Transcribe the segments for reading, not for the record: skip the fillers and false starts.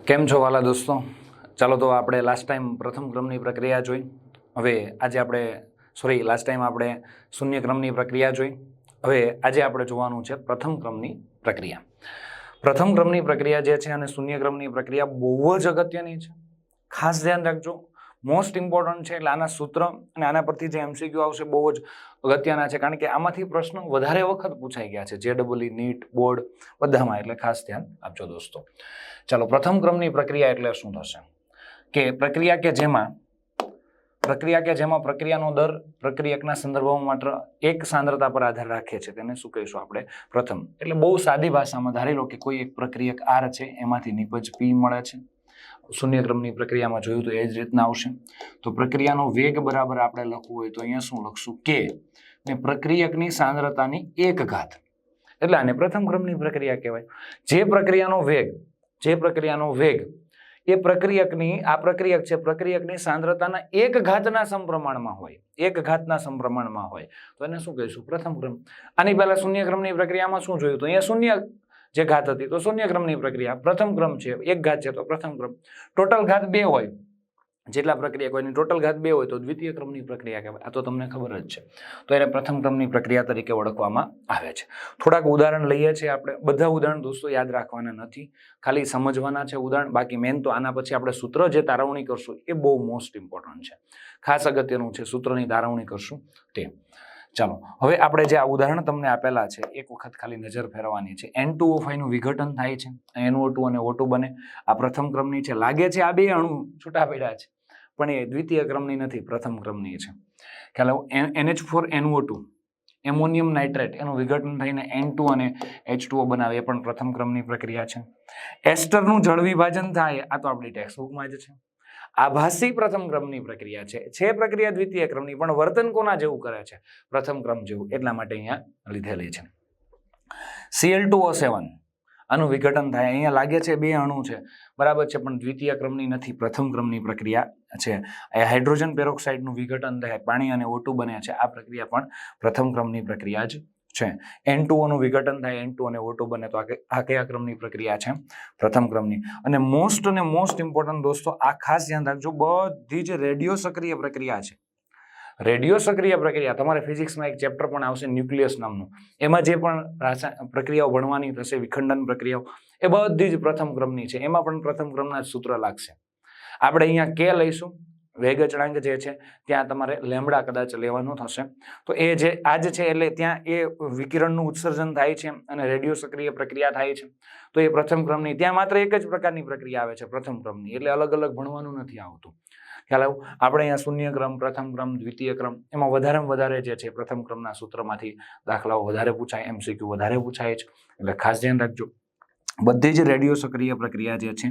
કેમ છો વાલા દોસ્તો? ચાલો તો આપણે લાસ્ટ ટાઈમ પ્રથમ ક્રમની પ્રક્રિયા જોઈ. હવે આજે આપણે લાસ્ટ ટાઈમ આપણે શૂન્ય ક્રમની પ્રક્રિયા જોઈ. હવે આજે આપણે જોવાનું છે પ્રથમ ક્રમની પ્રક્રિયા. પ્રથમ ક્રમની પ્રક્રિયા જે છે અને શૂન્ય ક્રમની પ્રક્રિયા બહુ જ અગત્યની છે. ખાસ ધ્યાન રાખજો, મોસ્ટ ઇમ્પોર્ટન્ટ છે. એટલે આના સૂત્ર અને આના પરથી જે એમસીક્યુ આવશે બહુ જ અગત્યના છે, કારણ કે આમાંથી પ્રશ્નો વધારે વખત પૂછાઈ ગયા છે JEE, નીટ, બોર્ડ બધામાં. એટલે ખાસ ધ્યાન આપજો દોસ્તો. ચાલો, પ્રથમ ક્રમની પ્રક્રિયા એટલે શું થશે કે પ્રક્રિયા કે જેમાં પ્રક્રિયાનો દર પ્રક્રિયકના સંદર્ભમાં માત્ર એક સાંદ્રતા પર આધાર રાખે છે તેને શું કહીશું આપણે? પ્રથમ. એટલે બહુ સાદી ભાષામાં ધારી લો કે કોઈ એક પ્રક્રિયક R છે, એમાંથી નિપજ P મળે છે. શૂન્ય ક્રમની પ્રક્રિયામાં જોયું તો એ જ રીતના આવશે. તો પ્રક્રિયાનો વેગ બરાબર આપણે લખવું હોય તો અહીંયા શું લખશું? કે ને પ્રક્રિયકની સાંદ્રતાની 1 ઘાત. એટલે આને પ્રથમ ક્રમની પ્રક્રિયા કહેવાય. જે પ્રક્રિયાનો વેગ એ પ્રક્રિયકની સાંદ્રતાના 1 ઘાતના સમપ્રમાણમાં હોય તો એને શું કહીશું? પ્રથમ ક્રમ. આની પહેલા શૂન્ય ક્રમની પ્રક્રિયામાં શું જોયું? તો અહીંયા શૂન્ય જે ઘાત હતી તો શૂન્ય ક્રમની પ્રક્રિયા. પ્રથમ ક્રમ છે, 1 ઘાત છે તો પ્રથમ ક્રમ. ટોટલ ઘાત 2 હોય, જેટલા પ્રક્રિયક હોય એની ટોટલ ઘાત 2 હોય તો દ્વિતીય ક્રમની પ્રક્રિયા કહેવાય. આ તો તમને ખબર જ છે. તો એને પ્રથમ ક્રમની પ્રક્રિયા તરીકે ઓળખવામાં આવે છે. થોડાક ઉદાહરણ લઈએ છીએ આપણે. બધા ઉદાહરણ દોસ્તો યાદ રાખવાના નથી, ખાલી સમજવાના છે ઉદાહરણ. બાકી મેન તો આના પછી આપણે સૂત્ર જે તારવણી કરશું એ બહુ મોસ્ટ ઇમ્પોર્ટન્ટ છે, ખાસ અગત્યનું છે. સૂત્રની તારવણી કરશું તે. ચાલો, હવે આપણે જે આ ઉદાહરણ તમને આપેલા છે એક વખત ખાલી નજર ફેરવવાની છે. N2O5 નું વિઘટન થાય છે, NO2 અને O2 બને. આ પ્રથમ ક્રમની છે. લાગે છે આ બે અણુ છૂટા પડ્યા છે, પણ એ દ્વિતીય ક્રમની નથી, પ્રથમ ક્રમની છે. ખ્યાલ NH4NO2 એમોનિયમ નાઇટ્રેટ એનું વિઘટન થઈને N2 અને H2O બનાવે, એ પણ પ્રથમ ક્રમની પ્રક્રિયા છે. એસ્ટરનું જળ વિભાજન થાય, આ તો આપણી ટેક્સ્ટબુકમાં જ છે. આભાસી પ્રથમ ક્રમની પ્રક્રિયા છે પ્રક્રિયા દ્વિતીય ક્રમની, પણ વર્તન કોના જેવું કરે છે? પ્રથમ ક્રમ જેવું. એટલા માટે અહીંયા લીધેલી છે. Cl2O7 આનું વિઘટન થાય. અહીંયા લાગે છે બે અણુ છે, બરાબર છે, પણ દ્વિતીય ક્રમની નથી, પ્રથમ ક્રમની પ્રક્રિયા છે. હાઇડ્રોજન પેરોક્સાઇડનું વિઘટન થાય, પાણી અને O2 બને છે. આ પ્રક્રિયા પણ પ્રથમ ક્રમની પ્રક્રિયા જ છે. N2O નું વિઘટન થાય, N2 અને O2 બને. તો આ કયા ક્રમની પ્રક્રિયા છે? પ્રથમ ક્રમની. અને મોસ્ટ ઇમ્પોર્ટન્ટ દોસ્તો, આ ખાસ ધ્યાન રાખજો, બધી જ રેડિયો સક્રિય પ્રક્રિયા છે. રેડિયો સક્રિય પ્રક્રિયા તમારે ફિઝિક્સમાં એક ચેપ્ટર પણ આવશે ન્યુક્લિયસ નામનું. એમાં જે પણ પ્રક્રિયાઓ ભણવાની થશે, વિખંડન પ્રક્રિયાઓ, એ બધી જ પ્રથમ ક્રમની છે. એમાં પણ પ્રથમ ક્રમના જ સૂત્ર લાગશે. આપણે અહીંયા કે લઈશું, વેગ અચળાંક જે છે ત્યાં તમારે લેમ્બડા કદાચ લેવાનું થશે. તો એ જે આજ છે એટલે ત્યાં એ વિકિરણનું ઉત્સર્જન થાય છે અને રેડિયો સક્રિય પ્રક્રિયા થાય છે. તો એ પ્રથમ ક્રમની. ત્યાં માત્ર એક જ પ્રકારની પ્રક્રિયા આવે છે, પ્રથમ ક્રમની. એટલે અલગ અલગ ભણવાનું નથી આવતું. ખ્યાલ આવ્યું? આપણે અહીંયા શૂન્ય ક્રમ, પ્રથમ ક્રમ, દ્વિતીય ક્રમ, એમાં વધારેમાં વધારે જે છે પ્રથમ ક્રમના સૂત્રમાંથી દાખલાઓ વધારે પૂછાય, MCQ વધારે પૂછાય છે. એટલે ખાસ ધ્યાન રાખજો. બધી જ રેડિયો સક્રિય પ્રક્રિયા જે છે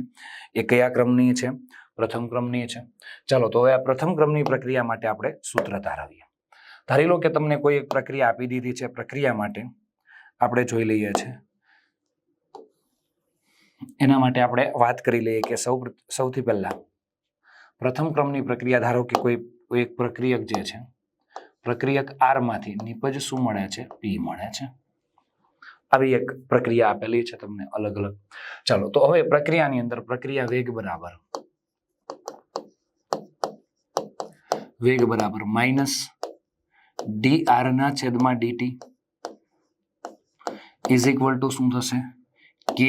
એ કયા ક્રમની છે? પ્રથમ ક્રમની છે. ચાલો, તો હવે આ પ્રથમ ક્રમની પ્રક્રિયા માટે આપણે સૂત્ર તારવીએ. ધારી લો કે તમને કોઈ એક પ્રક્રિયા આપી દીધી છે. પ્રક્રિયા માટે આપણે જોઈ લઈએ છીએ. એના માટે આપણે વાત કરી લઈએ કે સૌથી પહેલા પ્રથમ ક્રમની પ્રક્રિયા, ધારો કે કોઈ એક પ્રક્રિયક જે છે, પ્રક્રિયક R માંથી નિપજ શું મળે છે? P મળે છે. આવી એક પ્રક્રિયા આપેલી છે તમને અલગ અલગ. ચાલો, તો હવે પ્રક્રિયાની અંદર પ્રક્રિયા વેગ બરાબર માઇનસ dr ના છેદમાં dt ઇઝ ઇક્વલ ટુ શું થશે? K.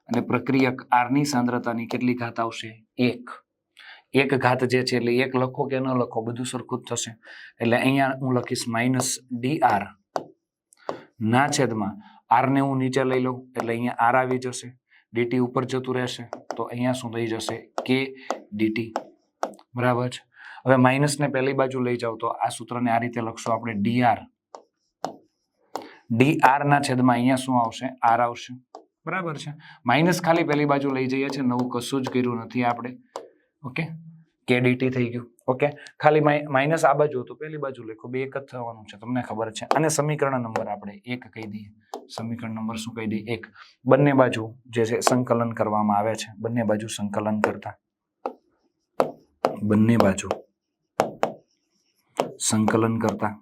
અને પ્રક્રિયક R ની સાંદ્રતાની કેટલી ઘાત આવશે? 1 ઘાત જે છે, એટલે 1 લખો કે ન લખો બધું સરખું જ થશે. એટલે અહીંયા હું લખીશ માઇનસ dr ના છેદમાં R ને હું નીચે લઈ લઉં એટલે અહીંયા R આવી જશે, dt ઉપર જતું રહેશે, તો અહીંયા શું થઈ જશે? K dt. બરાબર છે. હવે માઇનસ ને પહેલી બાજુ લઈ જાવ તો આ સૂત્રને આ રીતે લખશું આપણે, dr ના છેદમાં અહીંયા શું આવશે? R આવશે. બરાબર છે. માઇનસ ખાલી પહેલી બાજુ લઈ જઈએ છીએ, નવું કશું જ કર્યું નથી આપણે. ઓકે, K dt થઈ ગયું. ઓકે, ખાલી માઇનસ આ બાજુ હતું, પહેલી બાજુ લખો, બે એક જ થવાનું છે, તમને ખબર છે. અને સમીકરણ નંબર આપણે 1 કહી દઈએ. સમીકરણ નંબર શું કહી દઈએ? 1. બંને બાજુ જે છે સંકલન કરવામાં આવે છે. બંને બાજુ સંકલન કરતા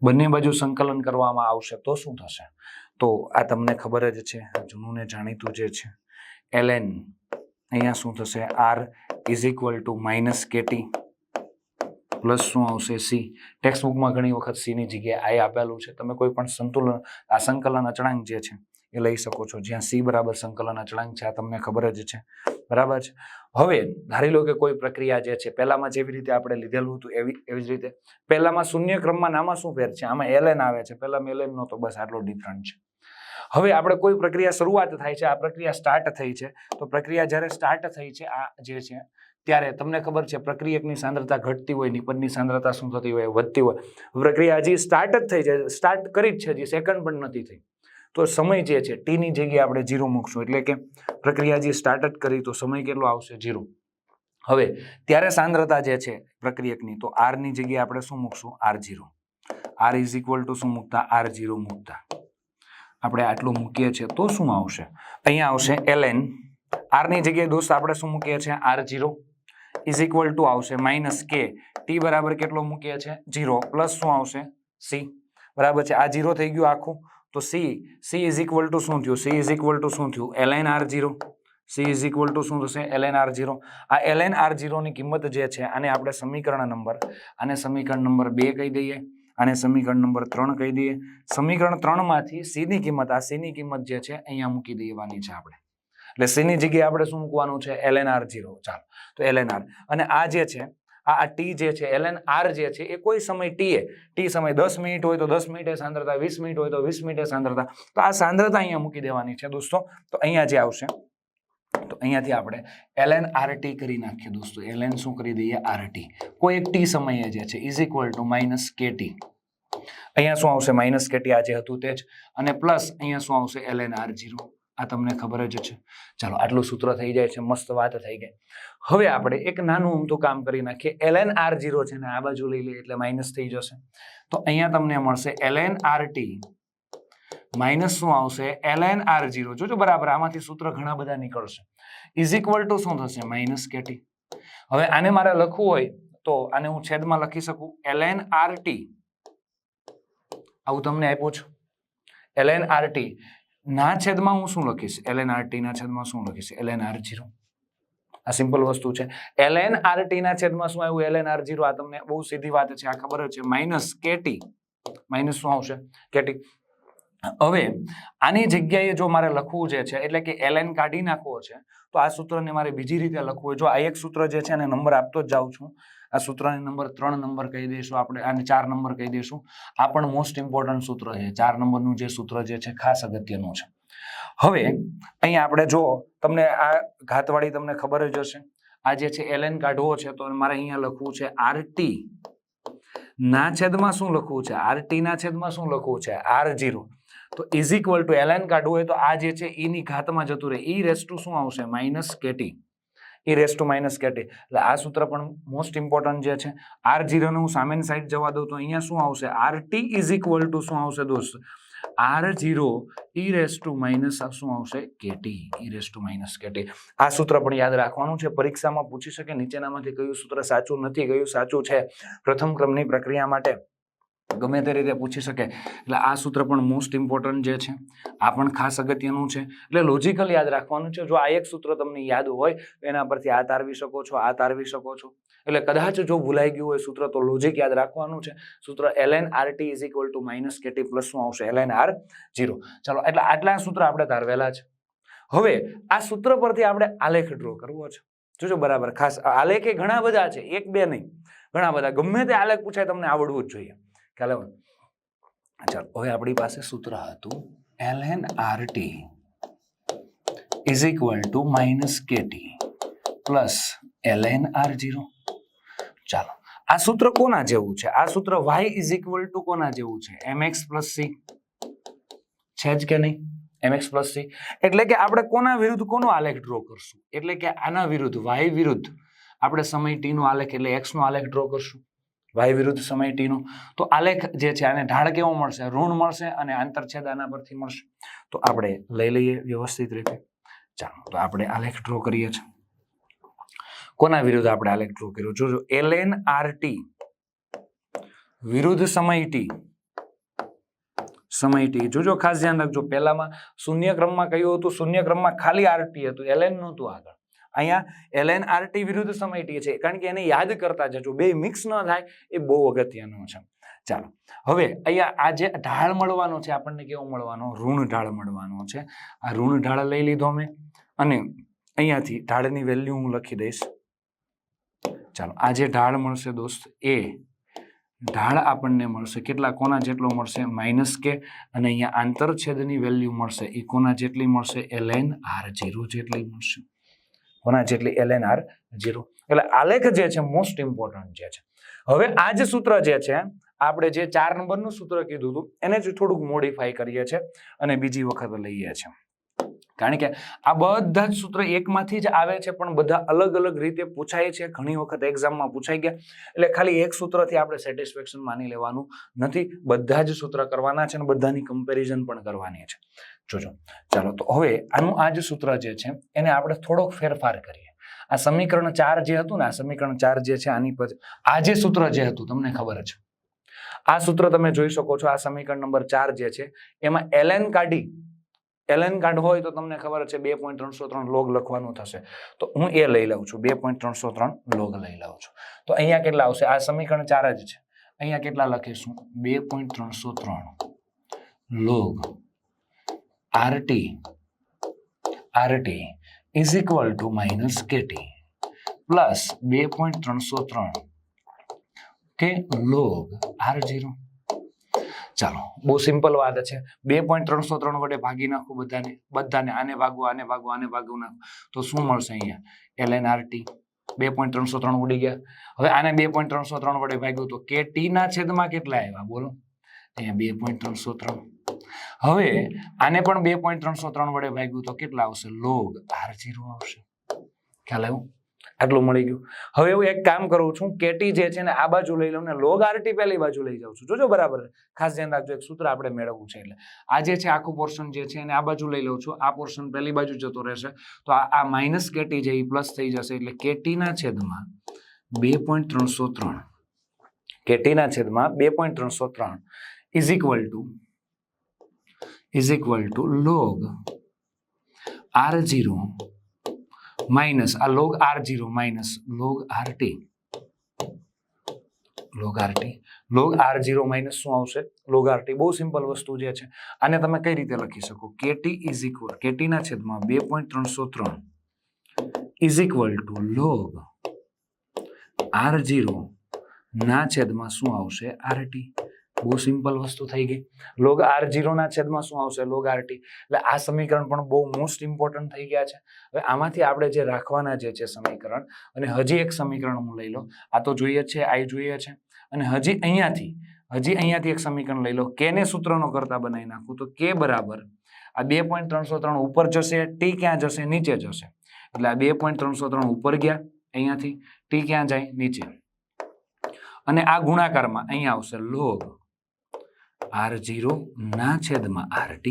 બંને બાજુ સંકલન કરવામાં આવશે તો શું થશે? તો આ તમને ખબર જ છે, જૂનું ને જાણીતું જે છે ln, અહીંયા શું થશે? r is equal to minus K T plus શું આવશે? સી. ટેક્સ્ટ બુકમાં ઘણી વખત સી ની જગ્યાએ આઈ આપેલું છે. તમે કોઈ પણ સંકલન અચળાંક જે છે એ લઈ શકો છો, જ્યાં સી બરાબર સંકલન અચળાંક છે. આ તમને ખબર જ છે, બરાબર છે. હવે ધારી લો કે કોઈ પ્રક્રિયા જે છે પહેલામાં જેવી રીતે આપણે લીધેલું હતું એવી જ રીતે પહેલામાં શૂન્ય ક્રમમાં નામાં શું ફેર છે? આમાં ln આવે છે, પહેલામાં ln નહોતો, બસ આટલો ડિફરન્ટ છે. હવે આપણે કોઈ પ્રક્રિયા શરૂઆત થાય છે, આ પ્રક્રિયા સ્ટાર્ટ થઈ છે, તો પ્રક્રિયા જ્યારે સ્ટાર્ટ થઈ છે આ જે છે ત્યારે તમને ખબર છે પ્રક્રિયકની સાંદ્રતા ઘટતી હોય, નિપજની સાંદ્રતા શું થતી હોય? વધતી હોય. પ્રક્રિયા હજી સ્ટાર્ટ જ થઈ છે, સ્ટાર્ટ કરી જ છે, હજી સેકન્ડ પણ નથી થઈ, તો સમય જે છે ટી ની જગ્યાએ આપણે 0 મૂકશું, એટલે કે પ્રક્રિયા જે સ્ટાર્ટ જ કરી તો સમય કેટલો આવશે? 0. હવે ત્યારે સાંદ્રતા જે છે પ્રક્રિયકની, તો r ની જગ્યાએ આપણે શું મૂકશું? r0. r is equal to શું મૂકતા? r0 મૂકતા આપણે આટલું મૂકીએ છીએ તો શું આવશે? અહીંયા આવશે ln, r ની જગ્યાએ દોસ્ત આપણે શું મૂકીએ છીએ? r0 ઇઝ ઇક્વલ ટુ આવશે માઇનસ કે, ટી બરાબર કેટલો મૂકીએ છીએ? 0 પ્લસ શું આવશે? c. બરાબર છે. આ 0 થઈ ગયું આખું, તો c ઇઝ ઇક્વલ ટુ શું થયું? c ઇઝ ઇક્વલ ટુ શું થયું? ln r0. c is equal to શું થશે? ln r0. આ ln r0 ની કિંમત જે છે આને આપણે સમીકરણ નંબર 2 કહી દઈએ, આને સમીકરણ નંબર 3 કહી દઈએ. સમીકરણ 3 માંથી c ની કિંમત, આ c ની કિંમત જે છે અહીંયા મૂકી દેવાની છે આપણે, એટલે c ની જગ્યાએ આપણે શું મૂકવાનું છે? ln r0. ચાલો, તો ln r, અને આ જે છે આ ટી જે છે ln r જે છે એ કોઈ સમય ટી સમય 10 મિનિટ હોય તો 10 મિનિટે સાંદ્રતા, 20 મિનિટ હોય તો 20 મિનિટે સાંદ્રતા, તો આ સાંદ્રતા અહીંયા મૂકી દેવાની છે દોસ્તો. તો અહીંયા જે આવશે, તો અહીંયાથી આપણે ln rt કરી નાખીએ દોસ્તો. ln શું કરી દઈએ? rt. કોઈ એક ટી સમયે જે છે is equal to minus K T, અહીંયા શું આવશે? માઇનસ કેટી, આ જે હતું તે જ, અને પ્લસ અહીંયા શું આવશે? ln r0. આ તમને ખબર જ છે. ચાલો, આટલું સૂત્ર થઈ જાય છે, મસ્ત વાત થઈ ગઈ. હવે આપણે એક નાનું અમથું કામ કરી નાખીએ. ln r0 છે ને આ બાજુ લઈ લઈએ એટલે માઇનસ થઈ જશે, તો અહીંયા તમને મળશે ln rt માઇનસ શું આવશે? ln r0. જોજો બરાબર, આમાંથી સૂત્ર ઘણા બધા નીકળશે. ઇઝ ઇક્વલ ટુ શું થશે? Minus K T. હવે આને મારે લખવું હોય તો આને હું છેદમાં લખી શકું, ln rt. આવું તમને આપ્યું છે, ln rt ના છેદમાં હું શું લખીશ? ln rt ના છેદમાં શું લખીશ? ln r0. આ સિમ્પલ વસ્તુ છે. ln rt ના છેદમાં શું આવ્યું? ln r0. આ તમને બહુ સીધી વાત છે, આ ખબર જ છે. માઇનસ કેટી, માઇનસ શું આવશે? કેટી. હવે આની જગ્યાએ જો મારે લખવું જે છે એટલે કે ln કાઢી નાખવો છે, તો આ સૂત્રને મારે બીજી રીતે લખવું હોય. જો આ એક સૂત્ર જે છે એને નંબર આપતો જ જાઉં છું. આ સૂત્રને નંબર 3 નંબર કહી દઈશું આપણે, આને 4 નંબર કહી દઈશું. આ પણ મોસ્ટ ઇમ્પોર્ટન્ટ સૂત્ર છે. 4 નંબરનું જે સૂત્ર જે છે ખાસ અગત્યનું છે. હવે અહીંયા આપણે જો તમને આ ઘાતવાળી તમને ખબર જ હશે, આ જે છે ln કાઢવો છે તો મારે અહીંયા લખવું છે rt ના છેદમાં શું લખવું છે? rt ના છેદમાં શું લખવું છે? r0. તો ઇઝ ઇક્વલ ટુ ln કાઢવું હોય તો આ જે છે e ની ઘાતમાં જતું રહે, e રેસ ટુ શું આવશે? Minus K T. e raise to minus K T. એટલે આ સૂત્ર પણ મોસ્ટ ઇમ્પોર્ટન્ટ જે છે. r0 ને હું સામેની સાઈડ જવા દઉં તો અહીંયા શું આવશે? rt ઇઝ ઇક્વલ ટુ શું આવશે દોસ્ત? r0 e raise to minus શું આવશે? K T. e raise to minus K T. આ સૂત્ર પણ યાદ રાખવાનું છે. પરીક્ષામાં પૂછી શકે નીચેનામાંથી કયું સૂત્ર સાચું નથી, કયું સાચું છે પ્રથમ ક્રમની પ્રક્રિયા માટે, ગમે તે રીતે પૂછી શકે. એટલે આ સૂત્ર પણ મોસ્ટ ઇમ્પોર્ટન્ટ જે છે, આ પણ ખાસ અગત્યનું છે. એટલે લોજિકલ યાદ રાખવાનું છે. જો આ એક સૂત્ર તમને યાદ હોય તો એના પરથી આ તારવી શકો છો, આ તારવી શકો છો. એટલે કદાચ જો ભૂલાઈ ગયું હોય સૂત્ર તો લોજિક યાદ રાખવાનું છે. સૂત્ર ln rt is equal to minus K T plus શું આવશે? ln r0. ચાલો, એટલે આટલા સૂત્ર આપણે તારવેલા છે. હવે આ સૂત્ર પરથી આપણે આલેખ ડ્રો કરવો છે. જોજો બરાબર, ખાસ આલેખ એ ઘણા બધા છે, એક બે નહીં, ઘણા બધા. ગમે તે આલેખ પૂછાય તમને આવડવું જ જોઈએ. ચાલો, હવે આપણી પાસે સૂત્ર હતું ln rt is equal to minus K T plus ln r0. ચાલો, આ સૂત્ર કોના જેવું છે? આ સૂત્ર y ઇઝ ઇક્વલ ટુ કોના જેવું છે? mx પ્લસ c છે જ કે નહીં? mx પ્લસ c એટલે કે આપણે કોના વિરુદ્ધ કોનો આલેખ ડ્રો કરશું? એટલે કે આના વિરુદ્ધ, y વિરુદ્ધ આપણે સમય t નો આલેખ એટલે x નો આલેખ ડ્રો કરશું. y વિરુદ્ધ સમય t નો તો આલેખ જે છે આને ઢાળ કેવો મળશે? ઋણ મળશે, અને આંતરછેદ આના પરથી મળશે. તો આપણે લઈ લઈએ વ્યવસ્થિત રીતે. ચાલો, તો આપણે આલેખ ડ્રો કરીએ છીએ. કોના વિરુદ્ધ આપણે આલેખ ડ્રો કર્યો? જોજો, ln rt વિરુદ્ધ સમય t સમય ટી. જોજો ખાસ ધ્યાન રાખજો, પહેલામાં શૂન્ય ક્રમમાં કયું હતું, શૂન્ય ક્રમમાં ખાલી આરટી હતું, એલએન નહોતું આગળ. અહીંયા એલએન આરટી વિરુદ્ધ સમય ટી છે, કારણ કે એને યાદ કરતા જજો, બે મિક્સ ન થાય એ બહુ અગત્યનું છે. ચાલો હવે અહીંયા આ જે ઢાળ મળવાનો છે આપણને કેવો મળવાનો, ઋણ ઢાળ મળવાનો છે. આ ઋણ ઢાળ લઈ લીધો મેં અને અહીંયાથી ઢાળની વેલ્યુ હું લખી દઈશ. ચાલો આ જે ઢાળ મળશે દોસ્ત, એ ઢાળ આપણને મળશે કેટલા, કોના જેટલો મળશે, માઇનસ કે, અને અહીંયા આંતરછેદની વેલ્યુ મળશે એ કોના જેટલી મળશે, ln/0 જેટલી મળશે. કોના જેટલી, ln/0. એટલે આલેખ જે છે મોસ્ટ ઇમ્પોર્ટન્ટ જે છે. હવે આ જ સૂત્ર જે છે આપણે જે 4 નંબરનું સૂત્ર કીધું હતું એને જ થોડુંક મોડિફાઈ કરીએ છીએ અને બીજી વખત લઈએ છીએ, કારણ કે આ બધા જ સૂત્ર એકમાંથી જ આવે છે પણ બધા અલગ અલગ રીતે પૂછાય છે, ઘણી વખત એક્ઝામમાં પૂછાઈ ગયા. એટલે ખાલી એક સૂત્રથી આપણે સેટિસ્ફેક્શન માની લેવાનું નથી, બધા જ સૂત્ર કરવાના છે અને બધાની કમ્પેરિઝન પણ કરવાની છે. જોજો ચાલો, તો હવે આનું આ જ સૂત્ર જે છે એને આપણે થોડોક ફેરફાર કરીએ. આ સમીકરણ 4 જે હતું ને, આ સમીકરણ 4 જે છે આની પછી આ જે સૂત્ર જે હતું તમને ખબર છે, આ સૂત્ર તમે જોઈ શકો છો, આ સમીકરણ નંબર 4 જે છે એમાં ln કાઢી, ln કાઢવો હોય તો તમને ખબર છે 2.303 log લખવાનું થશે, તો હું એ લઈ લઉં છું, 2.303 log લઈ લઉં છું. તો અહીંયા કેટલા આવશે, આ સમીકરણ 4 જ છે, અહીંયા કેટલા લખીશું, 2.303 log RT is equal to minus KT plus 2.303 કે log R0. ચાલો બહુ સિમ્પલ વાત છે, 2.303 વડે ભાગી નાખો બધાને, આને ભાગો આને ભાગો આને ભાગો નાખો તો શું મળશે, અહીંયા ln RT 2.303 ઉડી ગયા. હવે આને 2.303 વડે ભાગ્યું તો KT ના છેદમાં કેટલા આવ્યા બોલો, અહીંયા 2.303. હવે આને પણ 2.303 વડે ભાગ્યું તો કેટલા આવશે, log R0 આવશે. ખ્યાલ આવ્યો, આટલું મળી ગયું. હવે હું એક કામ કરું છું, KT જે છે ને આ બાજુ લઈ લઉં ને log RT પહેલી બાજુ લઈ જાઉં છું. જોજો બરાબર, ખાસ ધ્યાન રાખજો, એક સૂત્ર આપણે મેળવવું છે. એટલે આ જે છે આખું પોર્શન જે છે એને આ બાજુ લઈ લઉં છું, આ પોર્શન પહેલી બાજુ જતો રહેશે, તો આ માઇનસ KT છે એ પ્લસ થઈ જશે, એટલે KT ના છેદમાં 2.303, KT ના છેદમાં 2.303 is equal to log R0 minus આ log R0 minus log RT. log R0 minus શું આવશે, log RT. બહુ સિમ્પલ વસ્તુ જે છે, આને તમે કઈ રીતે લખી શકો, KT ના છેદમાં 2.303 is equal to log R0 ના છેદમાં શું આવશે, RT. બહુ સિમ્પલ વસ્તુ થઈ ગઈ. log R0 ના છેદમાં શું આવશે, log RT. એટલે આ સમીકરણ પણ બહુ મોસ્ટ ઇમ્પોર્ટન્ટ થઈ ગયા છે. હવે આમાંથી આપણે જે રાખવાના જે છે સમીકરણ, અને હજી એક સમીકરણ હું લઈ લો, આ તો જોઈએ છે, આ જોઈએ છે, અને હજી અહીંયાથી એક સમીકરણ લઈ લો, કે ને સૂત્રનો કરતા બનાવી નાખું તો કે બરાબર આ 2.303 ઉપર જશે, ટી ક્યાં જશે, નીચે જશે. એટલે આ 2.303 ઉપર ગયા અહીંયાથી, ટી ક્યાં જાય, નીચે, અને આ ગુણાકારમાં અહીંયા આવશે log R0 ના છેદમાં RT.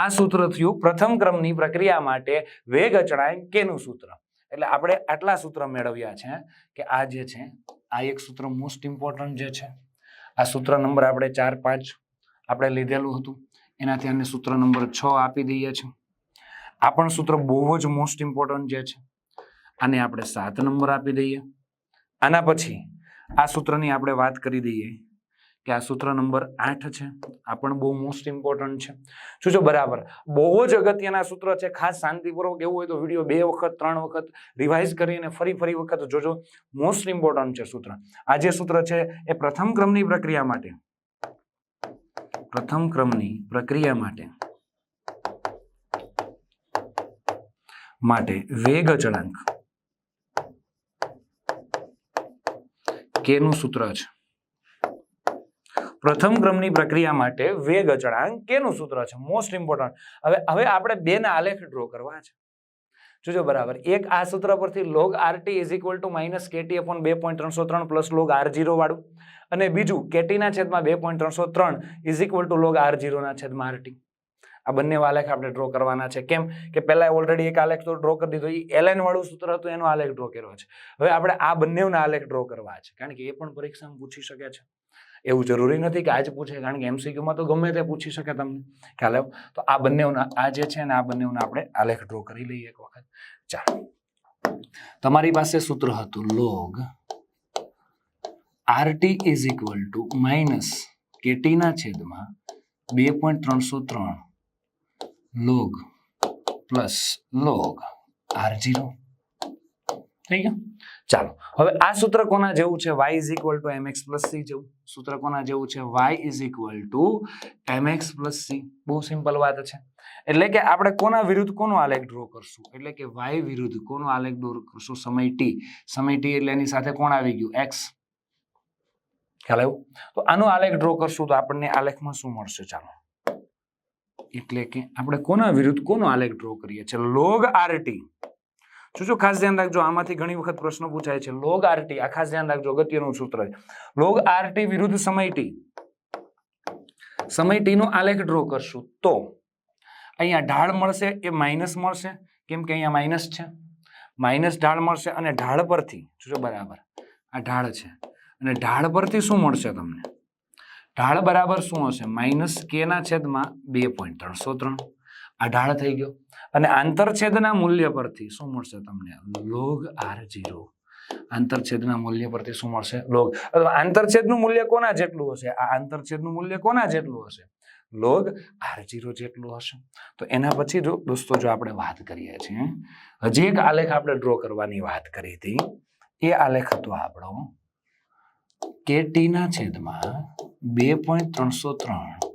આ સૂત્ર થયું પ્રથમ ક્રમની પ્રક્રિયા માટે વેગ અચળાંક k નું સૂત્ર. એટલે આપણે આટલા સૂત્ર મેળવ્યા છે કે આ જે છે આ એક સૂત્ર મોસ્ટ ઇમ્પોર્ટન્ટ જે છે, આ સૂત્ર નંબર આપણે 4, 5 આપણે લીધેલું હતું, એનાથી આને સૂત્ર નંબર 6 આપી દઈએ છીએ. આ પણ સૂત્ર બહુ જ મોસ્ટ ઇમ્પોર્ટન્ટ જે છે, આને આપણે 7 નંબર આપી દઈએ. આના પછી આ સૂત્રની આપણે વાત કરી દઈએ કે આ સૂત્ર નંબર 8 છે, આ પણ બહુ મોસ્ટ ઇમ્પોર્ટન્ટ છે. જોજો બરાબર, બહુ જ અગત્યના સૂત્ર છે. ખાસ શાંતિપૂર્વક એવું હોય તો વિડીયો 2 વખત 3 વખત રિવાઇઝ કરીને ફરી વખત જોજો, મોસ્ટ ઇમ્પોર્ટન્ટ છે સૂત્ર. આ જે સૂત્ર છે એ પ્રથમ ક્રમની પ્રક્રિયા માટે વેગ અચળાંક k નું સૂત્ર છે. પ્રથમ ક્રમની પ્રક્રિયા માટે વેગ અચળાંક k નું સૂત્ર છે, મોસ્ટ ઇમ્પોર્ટન્ટ. હવે આપણે બે ના આલેખ ડ્રો કરવા છે. જોજો બરાબર, એક આ સૂત્ર પરથી log RT is equal to minus KT upon 2.303 plus log R0 વાળું, અને બીજું KT ના છેદમાં 2.303 is equal to log R0 ના છેદમાં RT. આ બંને આલેખ આપણે ડ્રો કરવાના છે. કેમ કે પહેલા ઓલરેડી એક આલેખ તો ડ્રો કરી દીધો, એ ln વાળું સૂત્ર હતું એનો આલેખ ડ્રો કર્યો છે. હવે આપણે આ બંનેના આલેખ ડ્રો કરવા છે, કારણ કે એ પણ પરીક્ષામાં પૂછી શકે છે. એવું જરૂરી નથી કે આજ પૂછે, કારણ કે MCQ માં તો ગમે તે પૂછી શકે તમને, ખ્યાલ આવ્યો? તો આ બંનેના આ જે છે ને આ બંનેના આપણે આલેખ ડ્રો કરી લઈએ એક વખત. ચાલો, તમારી પાસે સૂત્ર હતું log RT is equal to minus KT ના છેદમાં 2.303 log પ્લસ log R0 થઈ ગયું. ચાલો, હવે આ સૂત્ર કોના જેવું છે? y is equal two mx plus c જેવું. સૂત્ર કોના જેવું છે? y is equal two mx plus c. બહુ સિમ્પલ વાત છે. એટલે કે આપણે કોના વિરુદ્ધ કોનો આલેખ ડ્રો કરશું? એટલે કે y વિરુદ્ધ કોનો આલેખ ડ્રો કરશું? સમય t. સમય t એટલે એની સાથે કોણ આવી ગયું? x. ખ્યાલ આવ્યો? તો આનો આલેખ ડ્રો કરશું તો આપણને આલેખમાં શું મળશે? ચાલો, એટલે કે આપણે કોના વિરુદ્ધ કોનો આલેખ ડ્રો કરીએ છીએ? log RT. શું ખાસ ધ્યાન રાખજો, આમાંથી ઘણી વખત પ્રશ્ન પૂછાય છે. log RT, આ ખાસ ધ્યાન રાખજો, અગત્યનું સૂત્ર છે. log RT વિરુદ્ધ સમય t. સમય t નો આલેખ ડ્રો કરશું તો અહીંયા ઢાળ મળશે એ માઇનસ મળશે, કેમ કે અહીંયા માઇનસ છે. માઇનસ ઢાળ મળશે અને ઢાળ પરથી જો બરાબર આ ઢાળ છે અને ઢાળ પરથી શું મળશે તમને? ઢાળ બરાબર શું હશે? માઇનસ k ના છેદમાં 2.303. આ ઢાળ થઈ ગયો. અને આંતરછેદના મૂલ્ય પરથી શું મળશે તમને? log R0. આંતરછેદના મૂલ્ય પરથી શું મળશે? log. આંતરછેદનું મૂલ્ય કોના જેટલું હશે? આ આંતરછેદનું મૂલ્ય કોના જેટલું હશે? log R0 જેટલું હશે. તો એના પછી જો દોસ્તો જો આપણે વાત કરીએ છીએ, હજી એક આલેખ આપણે ડ્રો કરવાની વાત કરી હતી. એ આલેખ હતો આપણો KT ના છેદમાં 2.303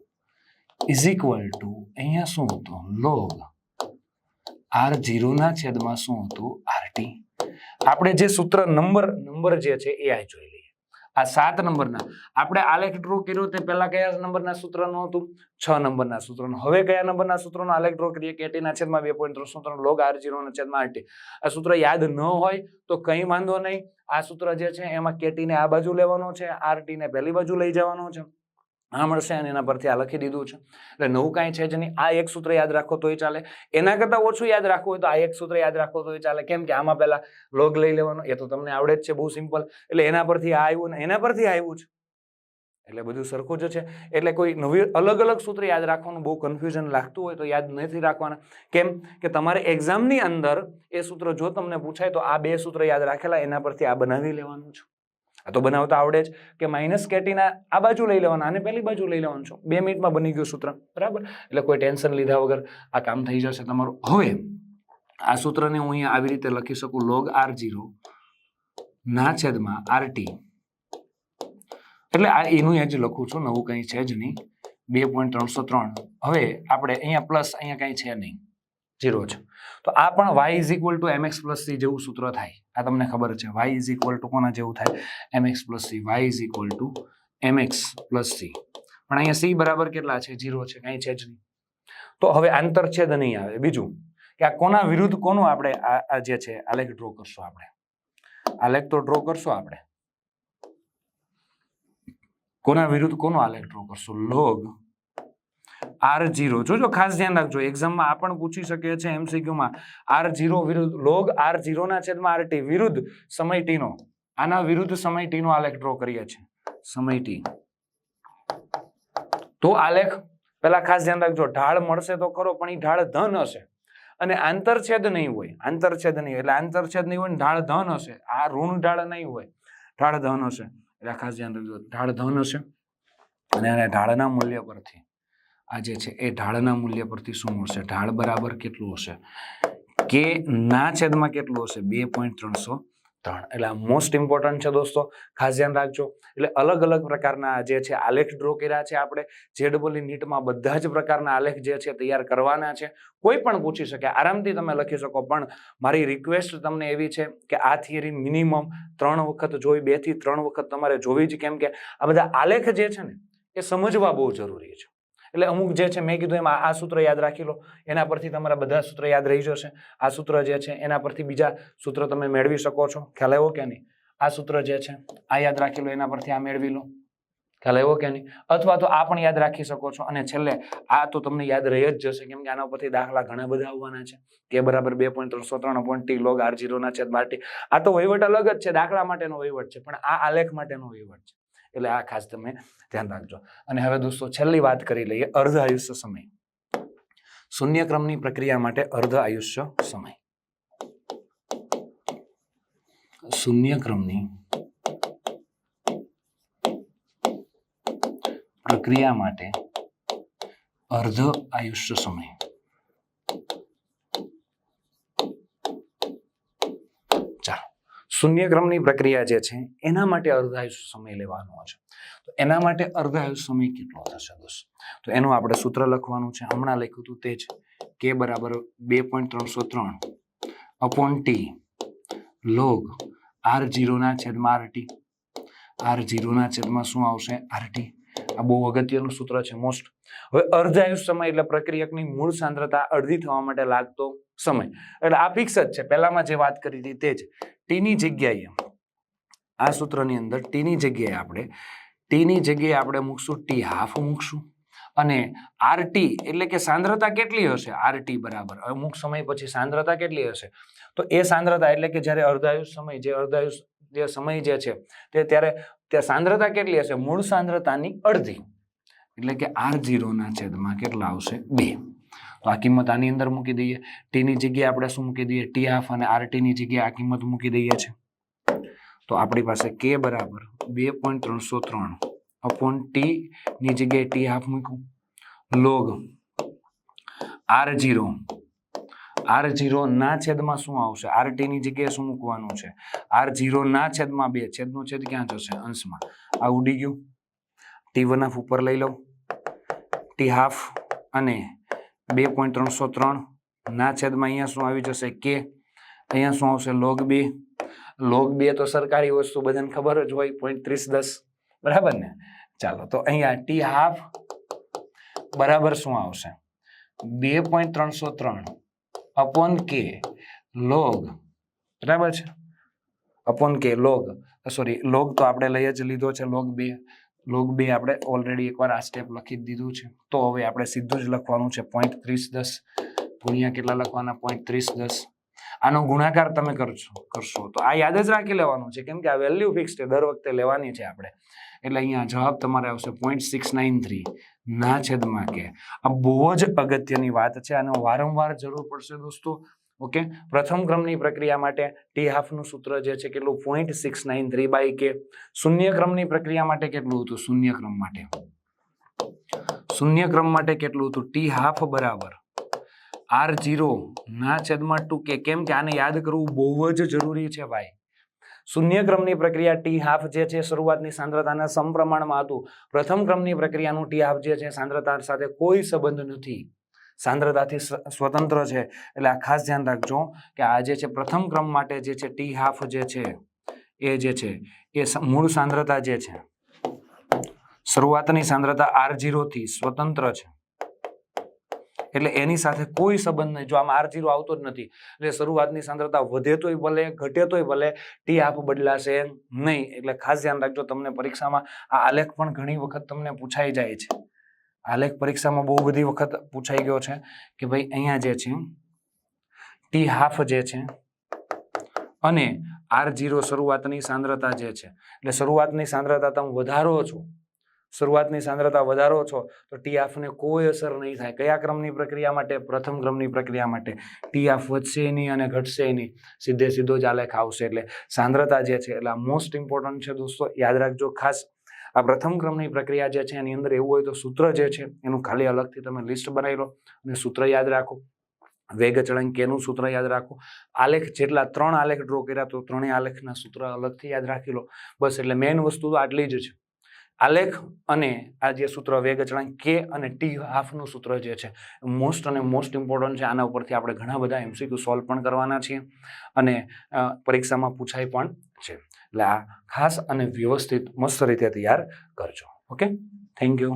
ઇઝ ઇક્વલ ટુ અહીંયા શું હતું? log R0 ના છેદમાં શું હતું? RT. આપણે જે સૂત્ર નંબર જે છે એ આ જોઈ લઈએ. આ 7 નંબરના આપણે આલેખ ડ્રો કર્યો તે પહેલા કયા નંબરના સૂત્રનું હતું? 6 નંબરના સૂત્રનું. હવે કયા નંબરના સૂત્રનો આલેખ ડ્રો કરીએ? KT ના છેદમાં 2.303 log R0 ના છેદમાં RT. આ સૂત્ર યાદ ન હોય તો કંઈ વાંધો નહીં. આ સૂત્ર જે છે એમાં KT ને આ બાજુ લેવાનો છે, RT ને પહેલી બાજુ લઈ જવાનો છે. આ મળશે અને એના પરથી આ લખી દીધું છે. એટલે નવું કાંઈ છે જ નહીં. આ એક સૂત્ર યાદ રાખો તોય ચાલે. એના કરતા ઓછું યાદ રાખવું હોય તો આ એક સૂત્ર યાદ રાખો તોય ચાલે. કેમ કે આમાં પહેલા log લઈ લેવાનો, એ તો તમને આવડે જ છે, બહુ સિમ્પલ. એટલે એના પરથી આ આવ્યું ને એના પરથી આવ્યું છે, એટલે બધું સરખું જ છે. એટલે કોઈ નવી અલગ અલગ સૂત્ર યાદ રાખવાનું બહુ કન્ફ્યુઝન લાગતું હોય તો યાદ નથી રાખવાના. કેમ કે તમારે એક્ઝામની અંદર એ સૂત્ર જો તમને પૂછાય તો આ 2 સૂત્ર યાદ રાખેલા, એના પરથી આ બનાવી લેવાનું છે. આ તો બનાવતા આવડે જ કે માઇનસ KT ના આ બાજુ લઈ લેવાના અને પહેલી બાજુ લઈ લેવાનું છે. 2 મિનિટમાં બની ગયું સૂત્ર, બરાબર. એટલે કોઈ ટેન્શન લીધા વગર આ કામ થઈ જશે તમારું. હવે આ સૂત્રને હું અહીંયા આવી રીતે લખી શકું, log R0 ના છેદમાં RT. એટલે આ એનું જ લખું છું, નવું કંઈ છે જ નહીં. 2.303. હવે આપણે અહીંયા પ્લસ, અહીંયા કંઈ છે નહીં, 0 છે. તો આ પણ y is equal two mx plus c જેવું સૂત્ર થાય. આ તમને ખબર છે. y ઇઝ ઇક્વલ ટુ કોના જેવું થાય? mx plus c. y is equal two mx plus c. પણ અહીંયા c બરાબર કેટલા છે? 0 છે, કંઈ છે જ નહીં. તો હવે આંતરછેદ નહીં આવે. બીજું કે આ કોના વિરુદ્ધ કોનું આપણે આ જે છે આલેખ ડ્રો કરશું? આપણે આલેખ તો ડ્રો કરશું. આપણે કોના વિરુદ્ધ કોનો આલેખ ડ્રો કરશું? log R0. જોજો, ખાસ ધ્યાન રાખજો, એક્ઝામમાં આ પણ પૂછી શકે છે MCQ માં. R0 વિરુદ્ધ log R0 ના છેદમાં RT વિરુદ્ધ સમય t નો. આના વિરુદ્ધ સમય t નો આલેખ ડ્રો કરીએ છીએ. સમય t તો આલેખ પેલા ખાસ ધ્યાન રાખજો, ઢાળ મળશે તો ખરો, પણ એ ઢાળ ધન હશે અને આંતરછેદ નહીં હોય. આંતરછેદ નહીં એટલે આંતરછેદ નહીં હોય ને ઢાળ ધન હશે. આ ઋણ ઢાળ નહીં હોય, ઢાળ ધન હશે. એટલે ખાસ ધ્યાન રાખજો, ઢાળ ધન હશે અને આના ઢાળના મૂલ્ય પરથી આ જે છે એ ઢાળના મૂલ્ય પરથી શું મળશે? ઢાળ બરાબર કેટલું હશે? k ના છેદમાં કેટલું હશે? 2.303. એટલે આ મોસ્ટ ઇમ્પોર્ટન્ટ છે દોસ્તો, ખાસ ધ્યાન રાખજો. એટલે અલગ અલગ પ્રકારના જે છે આલેખ ડ્રો કર્યા છે આપણે. JEE નીટમાં બધા જ પ્રકારના આલેખ જે છે તૈયાર કરવાના છે. કોઈ પણ પૂછી શકે, આરામથી તમે લખી શકો. પણ મારી રિક્વેસ્ટ તમને એવી છે કે આ થિયરી મિનિમમ 3 વખત જોઈ, 2 થી 3 વખત તમારે જોવી જ. કેમ કે આ બધા આલેખ જે છે ને એ સમજવા બહુ જરૂરી છે. એટલે અમુક જે છે મેં કીધું એમાં આ સૂત્ર યાદ રાખી લો, એના પરથી તમારા બધા સૂત્ર યાદ રહી જશે. આ સૂત્ર જે છે એના પરથી બીજા સૂત્ર તમે મેળવી શકો છો. ખ્યાલ આવ્યો કે નહીં? આ સૂત્ર જે છે આ યાદ રાખી લો, એના પરથી આ મેળવી લો. ખ્યાલ આવ્યો કે નહીં? અથવા તો આ પણ યાદ રાખી શકો છો. અને છેલ્લે આ તો તમને યાદ રહી જ જશે, કેમ કે આના પરથી દાખલા ઘણા બધા આવવાના છે. કે બરાબર 2.303 t log R0 ના છેદમાં RT. આ તો વહીવટ અલગ જ છે, દાખલા માટેનો વહીવટ છે, પણ આ આલેખ માટેનો વહીવટ છે. એટલે આ ખાસ તમે ધ્યાન રાખજો. અને હવે દોસ્તો છેલ્લી વાત કરી લઈએ, અર્ધ આયુષ્ય સમય. શૂન્યક્રમની પ્રક્રિયા માટે અર્ધ આયુષ્ય સમય. શૂન્યક્રમની પ્રક્રિયા માટે અર્ધ આયુષ્ય સમય. ચાલો, શૂન્યક્રમની પ્રક્રિયા જે છે એના માટે અર્ધ આયુષ્ય સમય લેવાનો છે. તો એના માટે અર્ધ આયુષ્ય સમય કેટલો થશે દોસ્તો? તો એનું આપણે સૂત્ર લખવાનું છે, હમણાં લખ્યું હતું તે જ, કે બરાબર 2.303/t log r0 ના છેદમાં rt. r0 ના છેદમાં શું આવશે? rt. આ બહુ અગત્યનું સૂત્ર છે, મોસ્ટ. હવે અર્ધ આયુષ્ય સમય એટલે પ્રક્રિયકની મૂળ સાંદ્રતા અડધી થવા માટે લાગતો સમય. એટલે આ ફિક્સ જ છે, પહેલામાં જે વાત કરી હતી તે જ. ટી ની જગ્યાએ આ સૂત્રની અંદર ટી ની જગ્યાએ આપણે મૂકશું ટી હાફ મૂકશું, અને આરટી એટલે કે સાંદ્રતા કેટલી હશે? આરટી બરાબર અમુક સમય પછી સાંદ્રતા કેટલી હશે? તો એ સાંદ્રતા એટલે કે જ્યારે અર્ધાયુષ સમય જે છે તે ત્યારે ત્યાં સાંદ્રતા કેટલી હશે? મૂળ સાંદ્રતાની અડધી, એટલે કે r0 ના છેદમાં કેટલા આવશે? 2. તો આ કિંમત આની અંદર મૂકી દઈએ. ટી ની જગ્યાએ આપણે શું મૂકી દઈએ? ટી હાફ, અને આરટી ની જગ્યાએ આ કિંમત મૂકી દઈએ છે. તો આપણી પાસે k બરાબર 2.303/t ની જગ્યાએ ટી હાફ મૂક્યું, log r0 ના છેદમાં શું આવશે? rt ની જગ્યાએ શું મૂકવાનું છે? r0 ના છેદમાં 2. છેદનો છેદ ક્યાં જશે? અંશમાં. આ ઉડી ગયું. t1 હાફ ઉપર લઈ લો, ટી હાફ, અને 2.303 ના છેદમાં અહીંયા શું આવી જશે? k. અહીંયા શું આવશે? log 2. log 2 તો સરકારી વસ્તુ બધાને ખબર જ હોય, 0.3010, બરાબર ને? ચાલો, તો અહીંયા ટી હાફ બરાબર શું આવશે? 2.303/k log, બરાબર છે? k log તો આપણે લઈ જ લીધો છે, log 2 આપણે ઓલરેડી એકવાર આ સ્ટેપ લખી દીધું છે. તો હવે આપણે સીધું જ લખવાનું છે 0.3010 ગુણ્યા કેટલા લખવાના? 0.3010. આનો ગુણાકાર તમે કરશો તો આ યાદ જ રાખી લેવાનું છે, કેમ કે આ વેલ્યુ ફિક્સ છે, દર વખતે લેવાની છે આપણે. એટલે અહીંયા જવાબ તમારે આવશે 0.693 ના છેદમાં કે. આ બહુ જ અગત્યની વાત છે, આનો વારંવાર જરૂર પડશે દોસ્તો. ઓકે, પ્રથમ ક્રમની પ્રક્રિયા માટે ટી હાફ નું સૂત્ર જે છે કેટલું? 0.693/k. શૂન્ય ક્રમની પ્રક્રિયા માટે કેટલું હતું? શૂન્ય ક્રમ માટે કેટલું હતું? ટી હાફ બરાબર r0 ના છેદમાં 2k. કેમ કે આને યાદ કરવું બહુ જ જરૂરી છે ભાઈ. શૂન્ય ક્રમની પ્રક્રિયા ટી હાફ જે છે શરૂઆતની સાંદ્રતાના સમપ્રમાણમાં હતું. પ્રથમ ક્રમની પ્રક્રિયાનું ટી હાફ જે છે સાંદ્રતા સાથે કોઈ સંબંધ નથી, સાંદ્રતાથી સ્વતંત્ર છે. એટલે આ ખાસ ધ્યાન રાખજો કે આ જે છે પ્રથમ ક્રમ માટે જે છે ટી હાફ જે છે એ મૂળ સાંદ્રતા જે છે શરૂઆતની સાંદ્રતા r0 થી સ્વતંત્ર છે, એટલે એની સાથે કોઈ સંબંધ નહીં. જો આમાં r0 આવતો જ નથી એટલે શરૂઆતની સાંદ્રતા વધે તોય ભલે, ઘટે તોય ભલે, ટી હાફ બદલાશે નહીં. એટલે ખાસ ધ્યાન રાખજો. તમને પરીક્ષામાં આ આલેખ પણ ઘણી વખત તમને પૂછાઈ જાય છે. આલેખ પરીક્ષામાં બહુ બધી વખત પૂછાઈ ગયો છે કે ભાઈ અહીંયા જે છે ટી હાફ જે છે અને r0 શરૂઆતની સાંદ્રતા જે છે, એટલે શરૂઆતની સાંદ્રતા તમે વધારો છો તો ટી હાફ ને કોઈ અસર નહીં થાય. કયા ક્રમની પ્રક્રિયા માટે? પ્રથમ ક્રમની પ્રક્રિયા માટે. ટી હાફ વધશે નહીં અને ઘટશે નહીં, સીધો જ આલેખ આવશે. એટલે સાંદ્રતા જે છે એટલે મોસ્ટ ઇમ્પોર્ટન્ટ છે દોસ્તો, યાદ રાખજો ખાસ. આ પ્રથમ ક્રમની પ્રક્રિયા જે છે એની અંદર એવું હોય તો સૂત્ર જે છે એનું ખાલી અલગથી તમે લિસ્ટ બનાવી લો અને સૂત્ર યાદ રાખો. વેગ અચળાંક k નું સૂત્ર યાદ રાખો. આલેખ જેટલા 3 આલેખ ડ્રો કર્યા તો ત્રણેય આલેખના સૂત્ર અલગથી યાદ રાખી લો. બસ, એટલે મેઇન વસ્તુ તો આટલી જ છે. આલેખ અને આ જે સૂત્ર વેગ અચળાંક k અને ટી હાફ નું સૂત્ર જે છે મોસ્ટ ઇમ્પોર્ટન્ટ છે. આના ઉપરથી આપણે ઘણા બધા MCQ સોલ્વ પણ કરવાના છીએ અને પરીક્ષામાં પૂછાય પણ છે. એટલે આ ખાસ અને વ્યવસ્થિત મસ્ત રીતે તૈયાર કરજો. Okay, thank you.